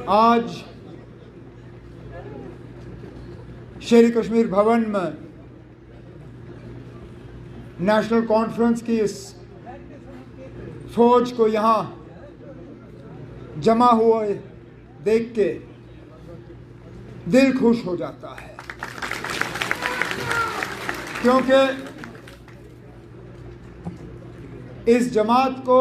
आज शेर कश्मीर भवन में नेशनल कॉन्फ्रेंस की इस फौज को यहाँ जमा हुए देख के दिल खुश हो जाता है, क्योंकि इस जमात को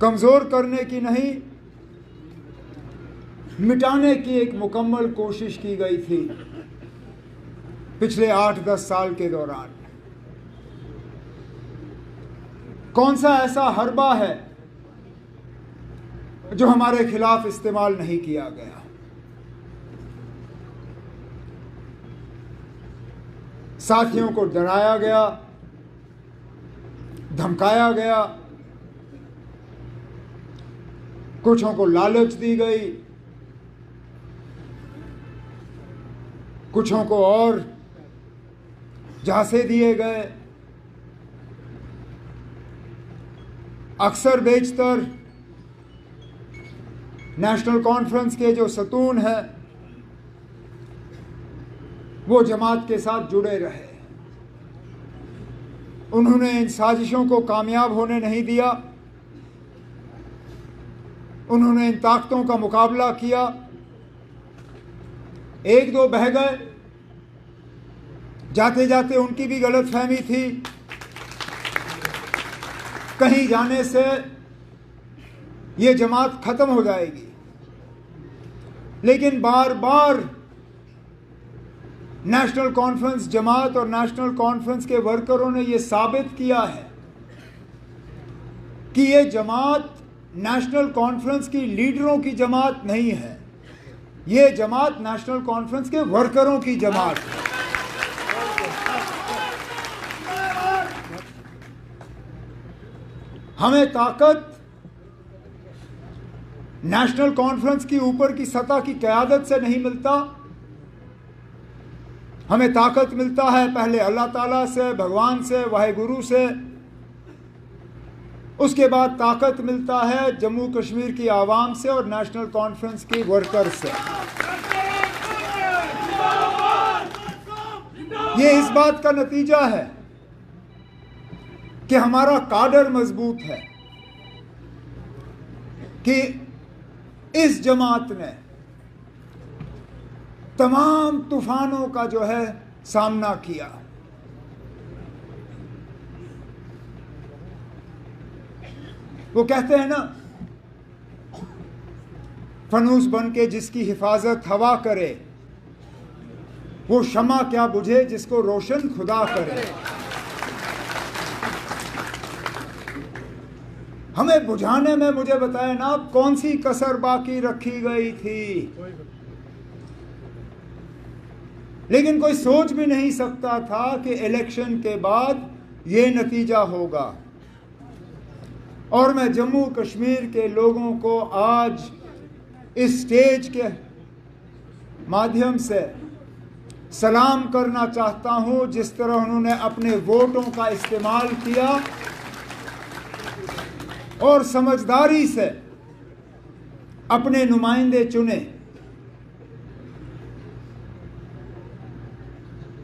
कमज़ोर करने की नहीं, मिटाने की एक मुकम्मल कोशिश की गई थी पिछले 8-10 साल के दौरान। कौन सा ऐसा हरबा है जो हमारे खिलाफ इस्तेमाल नहीं किया गया? साथियों को डराया गया, धमकाया गया, कुछों को लालच दी गई, कुछों को और झांसे दिए गए। अक्सर बेशतर नेशनल कॉन्फ्रेंस के जो सतून हैं वो जमात के साथ जुड़े रहे। उन्होंने इन साजिशों को कामयाब होने नहीं दिया। उन्होंने इन ताकतों का मुकाबला किया। एक दो बह गए, जाते जाते उनकी भी गलतफहमी थी, कहीं जाने से ये जमात खत्म हो जाएगी। लेकिन बार बार नेशनल कॉन्फ्रेंस जमात और नेशनल कॉन्फ्रेंस के वर्करों ने ये साबित किया है कि ये जमात नेशनल कॉन्फ्रेंस की लीडरों की जमात नहीं है, ये जमात नेशनल कॉन्फ्रेंस के वर्करों की जमात है। हमें ताकत नेशनल कॉन्फ्रेंस की ऊपर की सतह की क़यादत से नहीं मिलता। हमें ताकत मिलता है पहले अल्लाह ताला से, भगवान से, वाहेगुरु से। उसके बाद ताकत मिलता है जम्मू कश्मीर की आवाम से और नेशनल कॉन्फ्रेंस के वर्कर से। ये इस बात का नतीजा है कि हमारा काडर मजबूत है, कि इस जमात ने तमाम तूफानों का जो है सामना किया। वो कहते हैं ना, फनूस बन के जिसकी हिफाजत हवा करे, वो शमा क्या बुझे जिसको रोशन खुदा करे। हमें बुझाने में मुझे बताए ना कौन सी कसर बाकी रखी गई थी, लेकिन कोई सोच भी नहीं सकता था कि इलेक्शन के बाद ये नतीजा होगा। और मैं जम्मू कश्मीर के लोगों को आज इस स्टेज के माध्यम से सलाम करना चाहता हूं, जिस तरह उन्होंने अपने वोटों का इस्तेमाल किया और समझदारी से अपने नुमाइंदे चुने।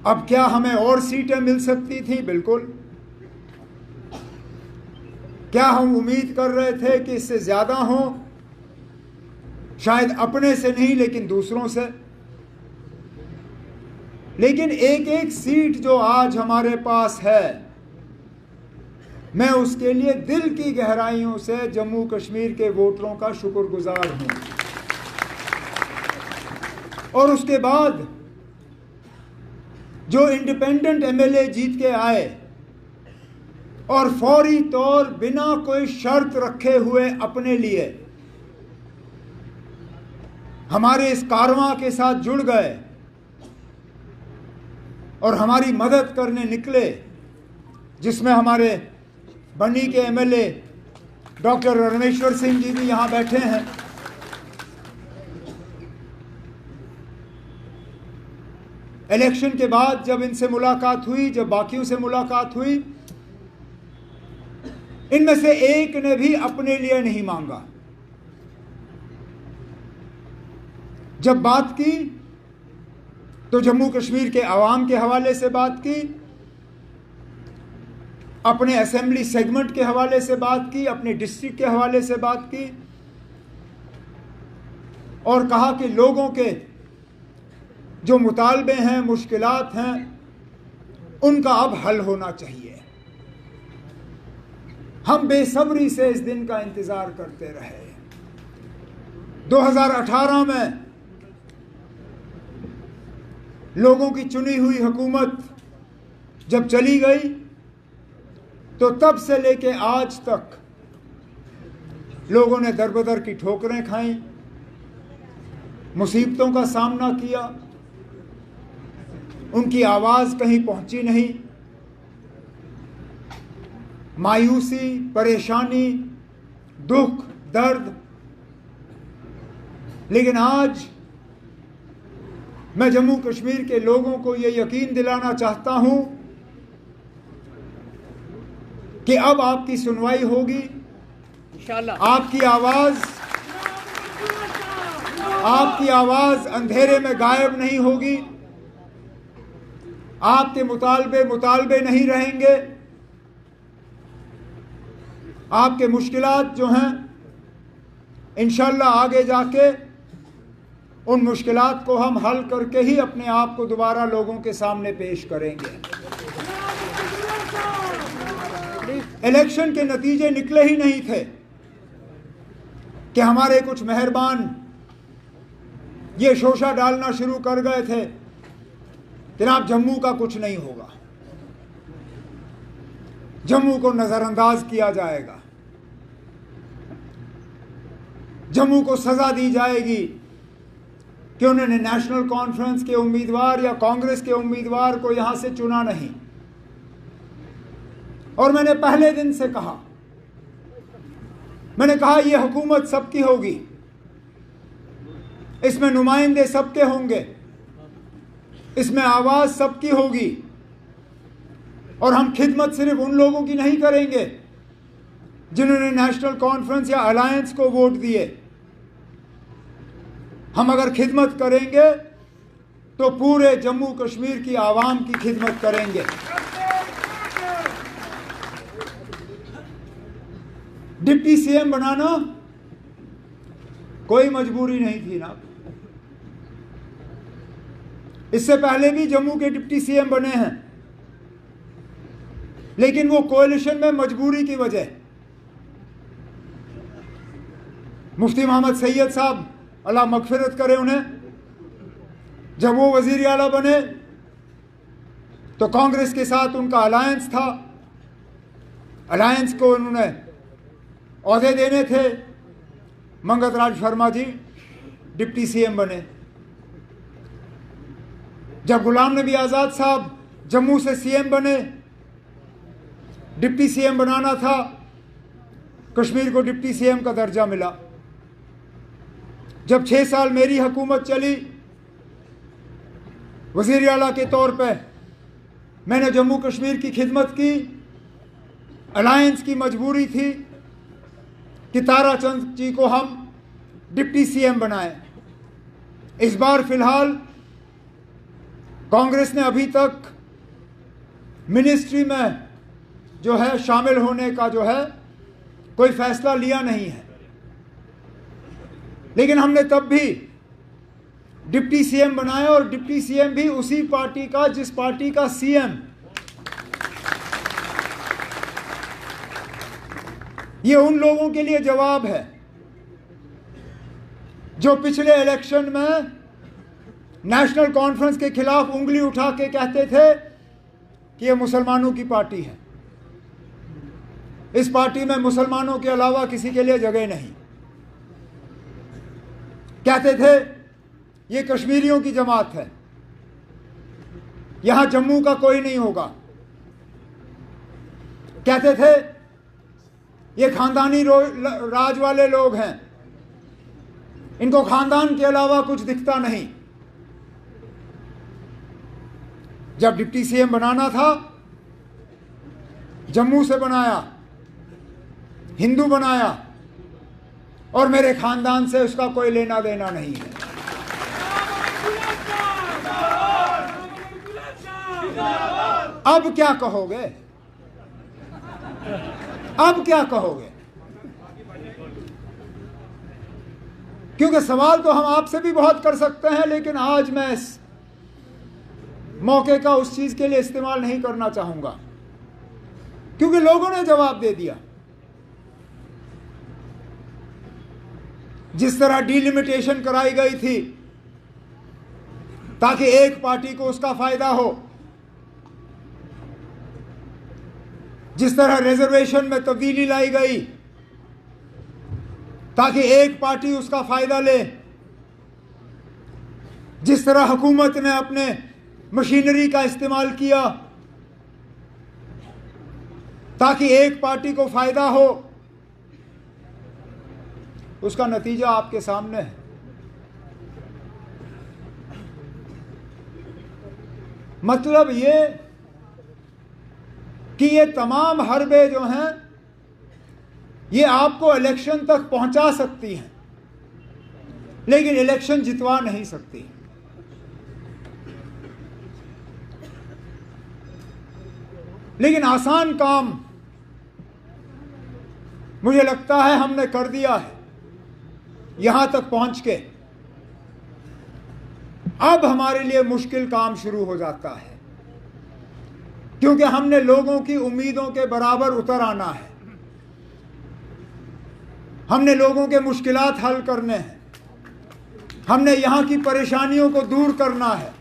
अब क्या हमें और सीटें मिल सकती थी? बिल्कुल। क्या हम उम्मीद कर रहे थे कि इससे ज्यादा हो? शायद अपने से नहीं, लेकिन दूसरों से। लेकिन एक एक सीट जो आज हमारे पास है, मैं उसके लिए दिल की गहराइयों से जम्मू कश्मीर के वोटरों का शुक्रगुजार हूं। और उसके बाद जो इंडिपेंडेंट एमएलए जीत के आए और फौरी तौर बिना कोई शर्त रखे हुए अपने लिए हमारे इस कारवां के साथ जुड़ गए और हमारी मदद करने निकले, जिसमें हमारे बनी के एमएलए डॉक्टर रणेश्वर सिंह जी भी यहां बैठे हैं। इलेक्शन के बाद जब इनसे मुलाकात हुई, जब बाकियों से मुलाकात हुई, इनमें से एक ने भी अपने लिए नहीं मांगा। जब बात की तो जम्मू कश्मीर के अवाम के हवाले से बात की, अपने असेंबली सेगमेंट के हवाले से बात की, अपने डिस्ट्रिक्ट के हवाले से बात की और कहा कि लोगों के जो मुतालबे हैं, मुश्किलात हैं, उनका अब हल होना चाहिए। हम बेसब्री से इस दिन का इंतज़ार करते रहे। 2018 में लोगों की चुनी हुई हुकूमत जब चली गई तो तब से लेके आज तक लोगों ने दरबदर की ठोकरें खाई, मुसीबतों का सामना किया, उनकी आवाज़ कहीं पहुंची नहीं। मायूसी, परेशानी, दुख, दर्द। लेकिन आज मैं जम्मू कश्मीर के लोगों को ये यकीन दिलाना चाहता हूं कि अब आपकी सुनवाई होगी, इंशाअल्लाह। आपकी आवाज़ अंधेरे में गायब नहीं होगी, आपके मुतालबे नहीं रहेंगे, आपके मुश्किलात जो हैं इंशाअल्लाह आगे जाके उन मुश्किलात को हम हल करके ही अपने आप को दोबारा लोगों के सामने पेश करेंगे। इलेक्शन के नतीजे निकले ही नहीं थे कि हमारे कुछ मेहरबान ये शोशा डालना शुरू कर गए थे कि जनाब जम्मू का कुछ नहीं होगा, जम्मू को नज़रअंदाज किया जाएगा, जम्मू को सज़ा दी जाएगी कि उन्होंने नेशनल कॉन्फ्रेंस के उम्मीदवार या कांग्रेस के उम्मीदवार को यहां से चुना नहीं। और मैंने पहले दिन से कहा, मैंने कहा यह हुकूमत सबकी होगी, इसमें नुमाइंदे सबके होंगे, इसमें आवाज़ सबकी होगी और हम खिदमत सिर्फ उन लोगों की नहीं करेंगे जिन्होंने नेशनल कॉन्फ्रेंस या अलायंस को वोट दिए। हम अगर खिदमत करेंगे तो पूरे जम्मू कश्मीर की आवाम की खिदमत करेंगे। डिप्टी सीएम बनाना कोई मजबूरी नहीं थी ना। इससे पहले भी जम्मू के डिप्टी सीएम बने हैं, लेकिन वो कोalition में मजबूरी की वजह। मुफ्ती मोहम्मद सैयद साहब अल्लाह मगफिरत करे उन्हें, जब वो वजीर आला बने तो कांग्रेस के साथ उनका अलायंस था, अलायंस को उन्होंने ओहदे देने थे। मंगत राज शर्मा जी डिप्टी सीएम बने। जब गुलाम नबी आज़ाद साहब जम्मू से सीएम बने, डिप्टी सीएम बनाना था, कश्मीर को डिप्टी सीएम का दर्जा मिला। जब 6 साल मेरी हुकूमत चली, वज़ीर आला के तौर पे मैंने जम्मू कश्मीर की खिदमत की। अलायंस की मजबूरी थी कि ताराचंद जी को हम डिप्टी सीएम बनाएं। इस बार फिलहाल कांग्रेस ने अभी तक मिनिस्ट्री में जो है शामिल होने का जो है कोई फैसला लिया नहीं है, लेकिन हमने तब भी डिप्टी सीएम बनाया और डिप्टी सीएम भी उसी पार्टी का जिस पार्टी का सीएम। ये उन लोगों के लिए जवाब है जो पिछले इलेक्शन में नेशनल कॉन्फ्रेंस के खिलाफ उंगली उठा के कहते थे कि ये मुसलमानों की पार्टी है, इस पार्टी में मुसलमानों के अलावा किसी के लिए जगह नहीं। कहते थे ये कश्मीरियों की जमात है, यहां जम्मू का कोई नहीं होगा। कहते थे ये खानदानी राज वाले लोग हैं, इनको खानदान के अलावा कुछ दिखता नहीं। जब डिप्टी सीएम बनाना था, जम्मू से बनाया, हिंदू बनाया और मेरे खानदान से उसका कोई लेना देना नहीं है। अब क्या कहोगे? अब क्या कहोगे? क्योंकि सवाल तो हम आपसे भी बहुत कर सकते हैं, लेकिन आज मैं इस मौके का उस चीज के लिए इस्तेमाल नहीं करना चाहूंगा, क्योंकि लोगों ने जवाब दे दिया। जिस तरह डिलिमिटेशन कराई गई थी ताकि एक पार्टी को उसका फायदा हो, जिस तरह रिजर्वेशन में तब्दीली लाई गई ताकि एक पार्टी उसका फायदा ले, जिस तरह हुकूमत ने अपने मशीनरी का इस्तेमाल किया ताकि एक पार्टी को फायदा हो, उसका नतीजा आपके सामने है। मतलब ये कि ये तमाम हरबे जो हैं ये आपको इलेक्शन तक पहुंचा सकती हैं, लेकिन इलेक्शन जितवा नहीं सकती। लेकिन आसान काम मुझे लगता है हमने कर दिया है यहां तक पहुंच के। अब हमारे लिए मुश्किल काम शुरू हो जाता है, क्योंकि हमने लोगों की उम्मीदों के बराबर उतर आना है। हमने लोगों के मुश्किलात हल करने हैं, हमने यहां की परेशानियों को दूर करना है,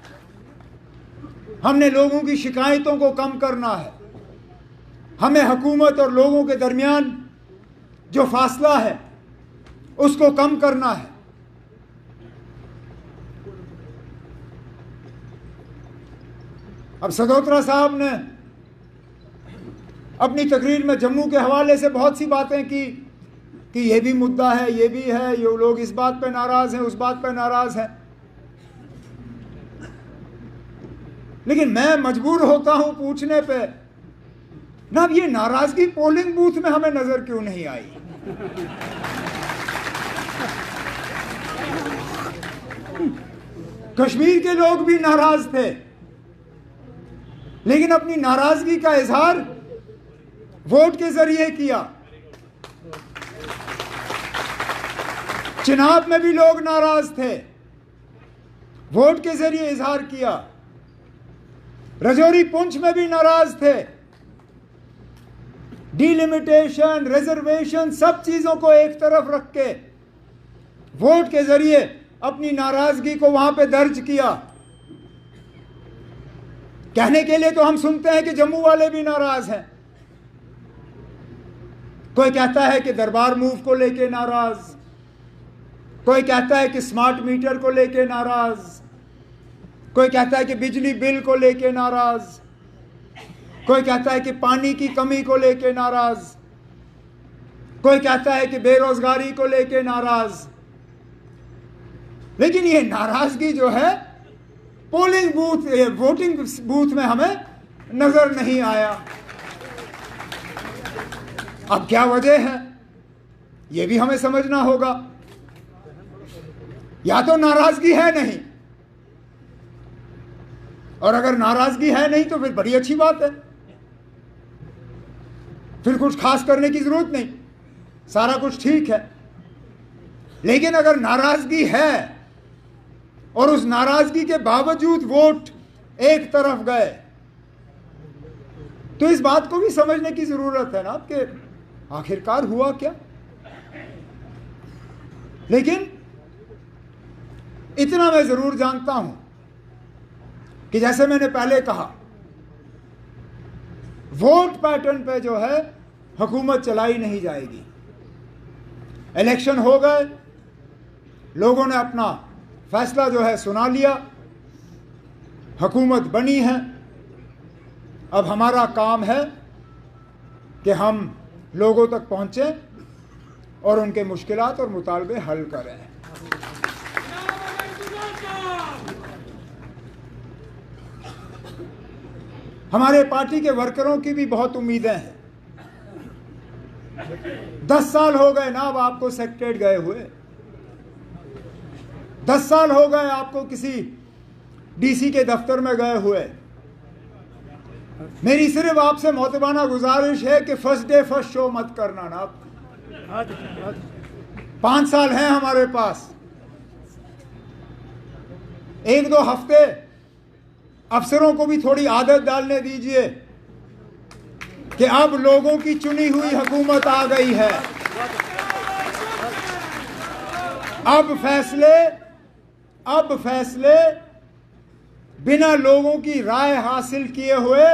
हमने लोगों की शिकायतों को कम करना है। हमें हुकूमत और लोगों के दरमियान जो फासला है उसको कम करना है। अब सदोत्रा साहब ने अपनी तकरीर में जम्मू के हवाले से बहुत सी बातें की कि ये भी मुद्दा है, ये भी है, ये लोग इस बात पे नाराज हैं, उस बात पे नाराज हैं। लेकिन मैं मजबूर होता हूं पूछने पे, ना अब ये नाराजगी पोलिंग बूथ में हमें नजर क्यों नहीं आई? कश्मीर के लोग भी नाराज थे, लेकिन अपनी नाराजगी का इजहार वोट के जरिए किया। चिनाब में भी लोग नाराज थे, वोट के जरिए इजहार किया। रजौरी पुंछ में भी नाराज थे। डिलिमिटेशन, रिजर्वेशन, सब चीजों को एक तरफ रख के वोट के जरिए अपनी नाराजगी को वहां पे दर्ज किया। कहने के लिए तो हम सुनते हैं कि जम्मू वाले भी नाराज हैं। कोई कहता है कि दरबार मूव को लेके नाराज, कोई कहता है कि स्मार्ट मीटर को लेके नाराज, कोई कहता है कि बिजली बिल को लेके नाराज, कोई कहता है कि पानी की कमी को लेके नाराज, कोई कहता है कि बेरोजगारी को लेके नाराज। लेकिन ये नाराजगी जो है पोलिंग बूथ, वोटिंग बूथ में हमें नजर नहीं आया। अब क्या वजह है ये भी हमें समझना होगा। या तो नाराजगी है नहीं, और अगर नाराजगी है नहीं तो फिर बड़ी अच्छी बात है, फिर कुछ खास करने की जरूरत नहीं, सारा कुछ ठीक है। लेकिन अगर नाराजगी है और उस नाराजगी के बावजूद वोट एक तरफ गए, तो इस बात को भी समझने की जरूरत है ना कि आखिरकार हुआ क्या। लेकिन इतना मैं जरूर जानता हूं कि जैसे मैंने पहले कहा, वोट पैटर्न पे जो है हुकूमत चलाई नहीं जाएगी। इलेक्शन हो गए, लोगों ने अपना फैसला जो है सुना लिया, हुकूमत बनी है। अब हमारा काम है कि हम लोगों तक पहुंचे और उनके मुश्किलात और मुतालबे हल करें। हमारे पार्टी के वर्करों की भी बहुत उम्मीदें हैं। 10 साल हो गए ना अब आपको सेक्रेटरीट गए हुए, 10 साल हो गए आपको किसी डीसी के दफ्तर में गए हुए। मेरी सिर्फ आपसे मोहतबाना गुजारिश है कि फर्स्ट डे फर्स्ट शो मत करना ना। 5 साल हैं हमारे पास, 1-2 हफ्ते अफसरों को भी थोड़ी आदत डालने दीजिए कि अब लोगों की चुनी हुई हुकूमत आ गई है। अब फैसले बिना लोगों की राय हासिल किए हुए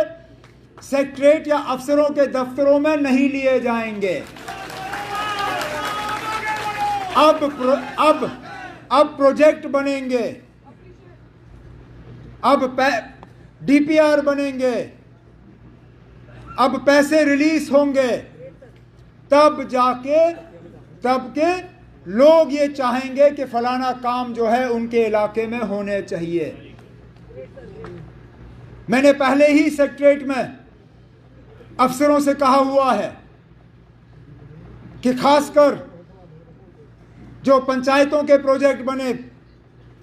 सेक्रेटरीट या अफसरों के दफ्तरों में नहीं लिए जाएंगे। अब प्रोजेक्ट बनेंगे, अब डीपीआर बनेंगे, अब पैसे रिलीज होंगे, तब के लोग ये चाहेंगे कि फलाना काम जो है उनके इलाके में होने चाहिए। मैंने पहले ही सेक्रेटरीट में अफसरों से कहा हुआ है कि खासकर जो पंचायतों के प्रोजेक्ट बने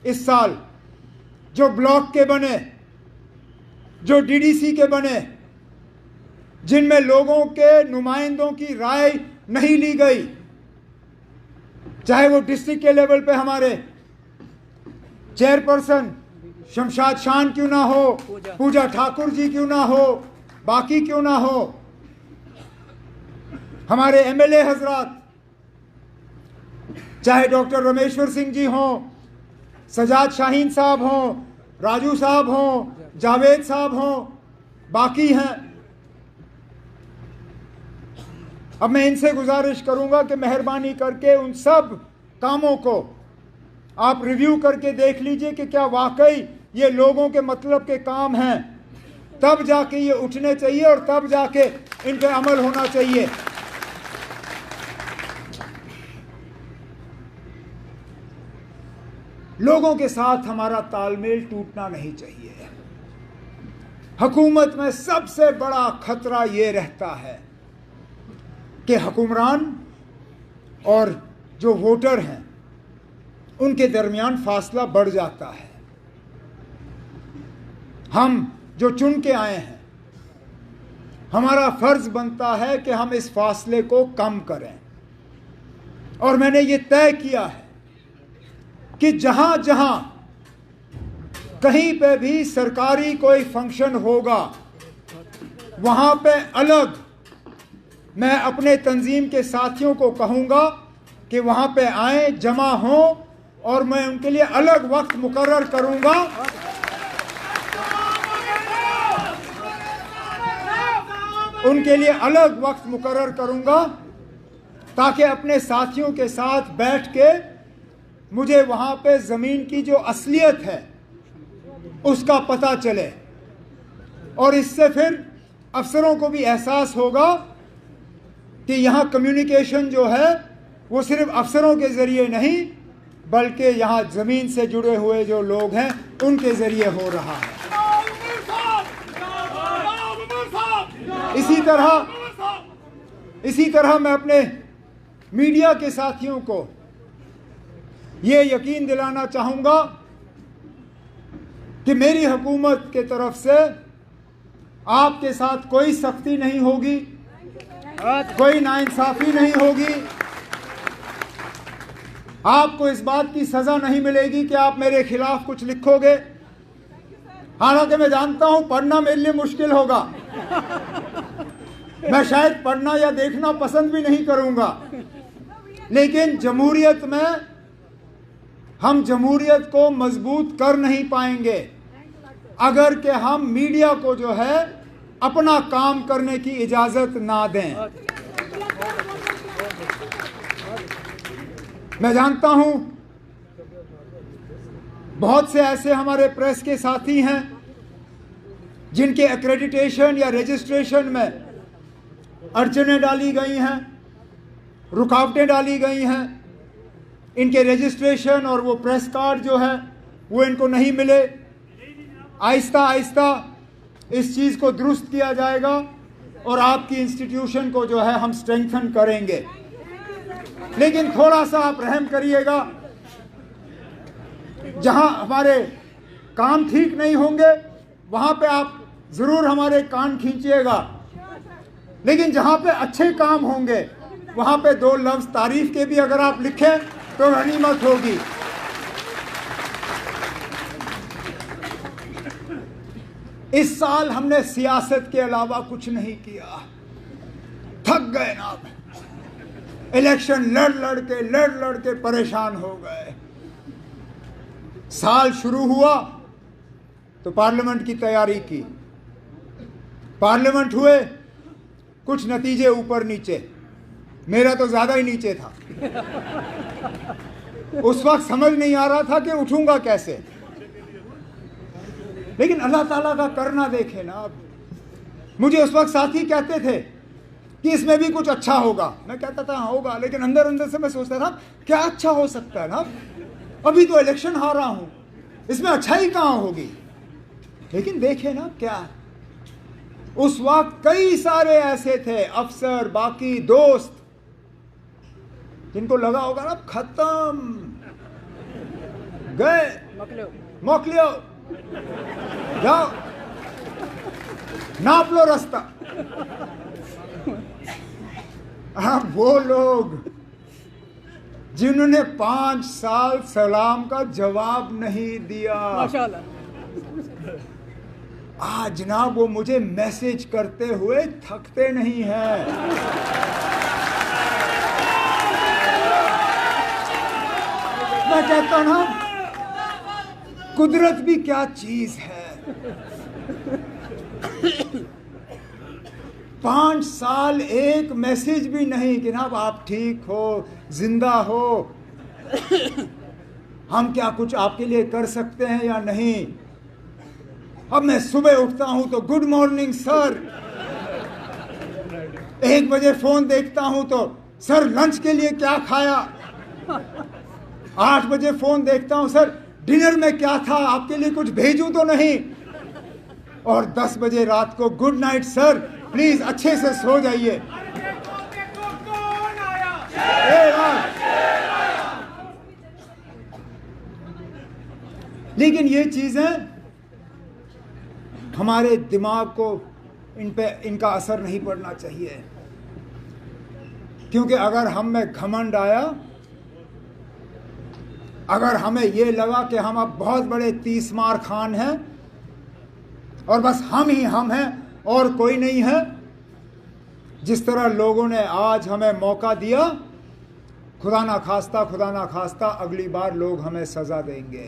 इस साल, जो ब्लॉक के बने, जो डीडीसी के बने, जिनमें लोगों के नुमाइंदों की राय नहीं ली गई, चाहे वो डिस्ट्रिक्ट के लेवल पे हमारे चेयरपर्सन शमशाद शान क्यों ना हो, पूजा ठाकुर जी क्यों ना हो, बाकी क्यों ना हो, हमारे एमएलए हजरात, चाहे डॉक्टर रमेश्वर सिंह जी हों, सजाद शाहीन साहब हों, राजू साहब हों, जावेद साहब हों, बाकी हैं। अब मैं इनसे गुजारिश करूंगा कि मेहरबानी करके उन सब कामों को आप रिव्यू करके देख लीजिए कि क्या वाकई ये लोगों के मतलब के काम हैं, तब जाके ये उठने चाहिए और तब जाके इन पे अमल होना चाहिए। लोगों के साथ हमारा तालमेल टूटना नहीं चाहिए। हुकूमत में सबसे बड़ा खतरा ये रहता है कि हुक्मरान और जो वोटर हैं उनके दरमियान फासला बढ़ जाता है। हम जो चुन के आए हैं, हमारा फर्ज बनता है कि हम इस फासले को कम करें। और मैंने ये तय किया है कि जहां जहां कहीं पे भी सरकारी कोई फंक्शन होगा, वहां पे अलग मैं अपने तंजीम के साथियों को कहूंगा कि वहां पे आए, जमा हों, और मैं उनके लिए अलग वक्त मुकर्रर करूंगा। उनके लिए अलग वक्त मुकर्रर करूंगा ताकि अपने साथियों के साथ बैठ के मुझे वहां पे ज़मीन की जो असलियत है उसका पता चले, और इससे फिर अफसरों को भी एहसास होगा कि यहाँ कम्युनिकेशन जो है वो सिर्फ अफसरों के ज़रिए नहीं बल्कि यहाँ ज़मीन से जुड़े हुए जो लोग हैं उनके ज़रिए हो रहा है। इसी तरह मैं अपने मीडिया के साथियों को ये यकीन दिलाना चाहूँगा कि मेरी हुकूमत के तरफ से आपके साथ कोई सख्ती नहीं होगी, कोई नाइंसाफ़ी नहीं होगी। आपको इस बात की सज़ा नहीं मिलेगी कि आप मेरे खिलाफ कुछ लिखोगे। हालांकि मैं जानता हूं पढ़ना मेरे लिए मुश्किल होगा, मैं शायद पढ़ना या देखना पसंद भी नहीं करूंगा, लेकिन जमहूरियत में हम जमहूरियत को मजबूत कर नहीं पाएंगे अगर कि हम मीडिया को जो है अपना काम करने की इजाज़त ना दें। मैं जानता हूं बहुत से ऐसे हमारे प्रेस के साथी हैं जिनके एक्रेडिटेशन या रजिस्ट्रेशन में अड़चनें डाली गई हैं, रुकावटें डाली गई हैं। इनके रजिस्ट्रेशन और वो प्रेस कार्ड जो है वो इनको नहीं मिले। आहिस्ता आहिस्ता इस चीज़ को दुरुस्त किया जाएगा और आपकी इंस्टीट्यूशन को जो है हम स्ट्रेंथन करेंगे। लेकिन थोड़ा सा आप रहम करिएगा, जहां हमारे काम ठीक नहीं होंगे वहां पे आप जरूर हमारे कान खींचिएगा, लेकिन जहां पे अच्छे काम होंगे वहां पे 2 लफ्ज तारीफ के भी अगर आप लिखें तो गनीमत होगी। इस साल हमने सियासत के अलावा कुछ नहीं किया, थक गए ना। इलेक्शन लड़ के परेशान हो गए। साल शुरू हुआ तो पार्लियामेंट की तैयारी की, पार्लियामेंट हुए, कुछ नतीजे ऊपर नीचे, मेरा तो ज्यादा ही नीचे था। उस वक्त समझ नहीं आ रहा था कि उठूंगा कैसे, लेकिन अल्लाह ताला का करना देखे ना। अब मुझे उस वक्त साथी कहते थे कि इसमें भी कुछ अच्छा होगा, मैं कहता था हाँ होगा, लेकिन अंदर अंदर से मैं सोचता था क्या अच्छा हो सकता है ना, अभी तो इलेक्शन हारा हूं, इसमें अच्छाई कहां होगी। लेकिन देखे ना क्या, उस वक्त कई सारे ऐसे थे अफसर, बाकी दोस्त, जिनको लगा होगा ना खत्म, गए, मोकलियो, जाओ नाप लो रास्ता। अब वो लोग जिन्होंने 5 साल सलाम का जवाब नहीं दिया, माशाअल्लाह, आज जनाब वो मुझे मैसेज करते हुए थकते नहीं हैं। मैं कहता हूं ना, कुदरत भी क्या चीज है। 5 साल एक मैसेज भी नहीं कि ना आप ठीक हो, जिंदा हो, हम क्या कुछ आपके लिए कर सकते हैं या नहीं। अब मैं सुबह उठता हूं तो गुड मॉर्निंग सर, 1 बजे फोन देखता हूं तो सर लंच के लिए क्या खाया, 8 बजे फोन देखता हूं सर डिनर में क्या था, आपके लिए कुछ भेजूं तो नहीं, और 10 बजे रात को गुड नाइट सर, प्लीज अच्छे से सो जाइए। लेकिन ये चीजें हमारे दिमाग को, इन पे इनका असर नहीं पड़ना चाहिए, क्योंकि अगर हम में घमंड आया, अगर हमें ये लगा कि हम अब बहुत बड़े 30 मार खान हैं और बस हम ही हम हैं और कोई नहीं है, जिस तरह लोगों ने आज हमें मौका दिया, खुदा ना खास्ता अगली बार लोग हमें सजा देंगे।